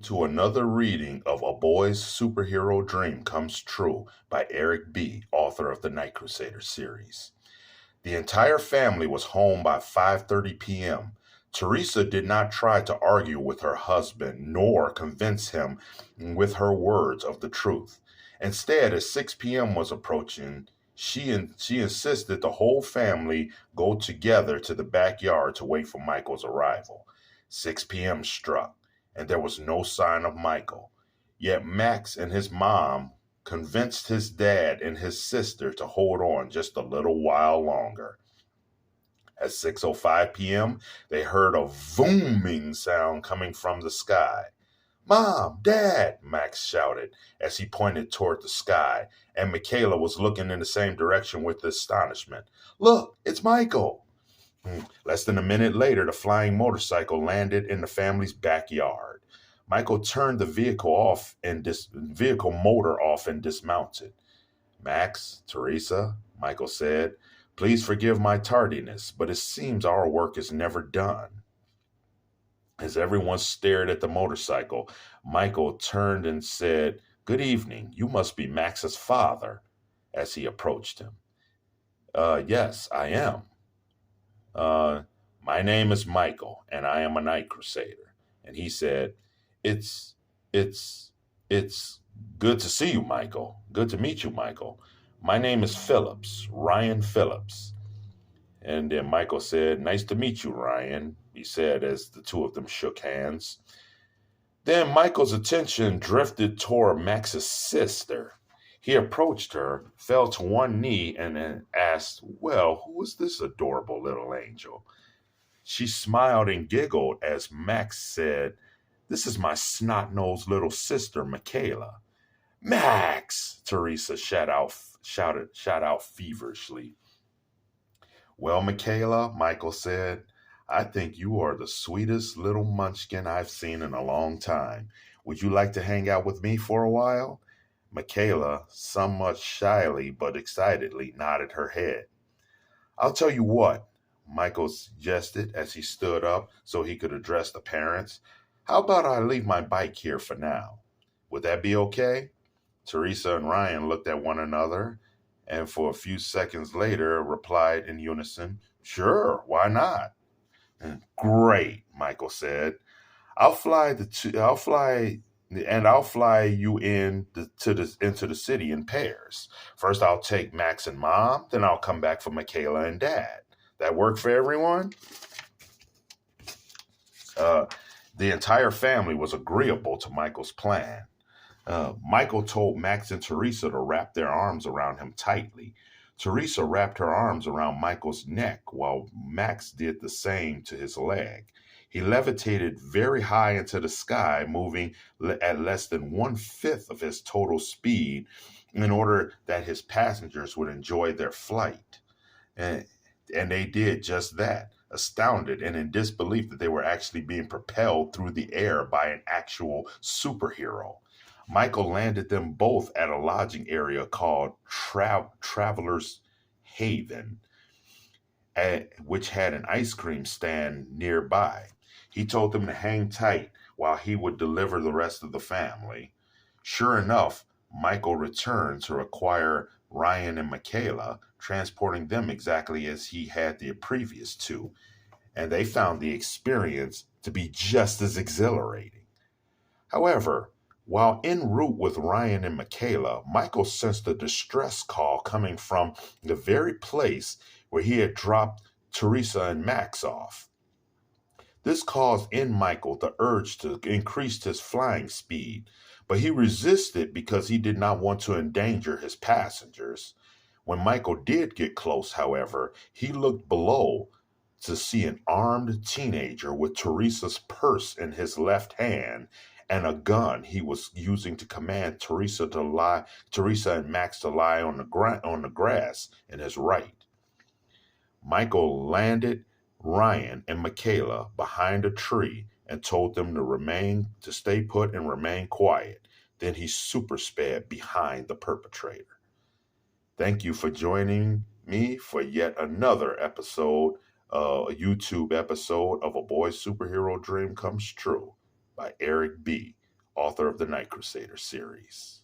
to another reading of A Boy's Superhero Dream Comes True by Eric B., author of the Night Crusader series. The entire family was home by 5:30 p.m. Teresa did not try to argue with her husband nor convince him with her words of the truth. Instead, as 6 p.m. was approaching, she insisted the whole family go together to the backyard to wait for Michael's arrival. 6 p.m. struck, and there was no sign of Michael. Yet Max and his mom convinced his dad and his sister to hold on just a little while longer. At 6:05 p.m., they heard a booming sound coming from the sky. Mom, Dad, Max shouted as he pointed toward the sky, and Michaela was looking in the same direction with astonishment. Look, it's Michael. Less than a minute later, the flying motorcycle landed in the family's backyard. Michael turned the vehicle motor off and dismounted. Max, Teresa, Michael said, please forgive my tardiness, but it seems our work is never done. As everyone stared at the motorcycle, Michael turned and said, good evening, you must be Max's father, as he approached him. Yes, I am. My name is Michael, and I am a Night Crusader. And he said, it's good to see you, Michael. Good to meet you, Michael. My name is Phillips, Ryan Phillips. And then Michael said, nice to meet you, Ryan, he said as the two of them shook hands. Then Michael's attention drifted toward Max's sister. He approached her, fell to one knee, and then asked, well, who is this adorable little angel? She smiled and giggled as Max said, this is my snot-nosed little sister, Michaela. Max, Teresa shouted out feverishly. Well, Michaela, Michael said, I think you are the sweetest little munchkin I've seen in a long time. Would you like to hang out with me for a while? Michaela, somewhat shyly but excitedly, nodded her head. I'll tell you what, Michael suggested as he stood up so he could address the parents. How about I leave my bike here for now? Would that be okay? Teresa and Ryan looked at one another and for a few seconds later replied in unison, sure, why not? Great, Michael said. I'll fly you into the city in pairs. First I'll take Max and Mom, then I'll come back for Michaela and Dad. That work for everyone? The entire family was agreeable to Michael's plan. Michael told Max and Teresa to wrap their arms around him tightly. Teresa wrapped her arms around Michael's neck while Max did the same to his leg. He levitated very high into the sky, moving at less than 1/5 of his total speed in order that his passengers would enjoy their flight. And they did just that, astounded and in disbelief that they were actually being propelled through the air by an actual superhero. Michael landed them both at a lodging area called Traveler's Haven, which had an ice cream stand nearby. He told them to hang tight while he would deliver the rest of the family. Sure enough, Michael returned to acquire Ryan and Michaela, transporting them exactly as he had the previous two, and they found the experience to be just as exhilarating. However, while en route with Ryan and Michaela, Michael sensed a distress call coming from the very place where he had dropped Teresa and Max off. This caused in Michael the urge to increase his flying speed, but he resisted because he did not want to endanger his passengers. When Michael did get close, however, he looked below to see an armed teenager with Teresa's purse in his left hand and a gun he was using to command Teresa and Max to lie on the grass in his right. Michael landed Ryan and Michaela behind a tree and told them to stay put and remain quiet. Then he super sped behind the perpetrator. Thank you for joining me for yet another episode, a YouTube episode of A Boy's Superhero Dream Comes True by Eric B., author of the Night Crusader series.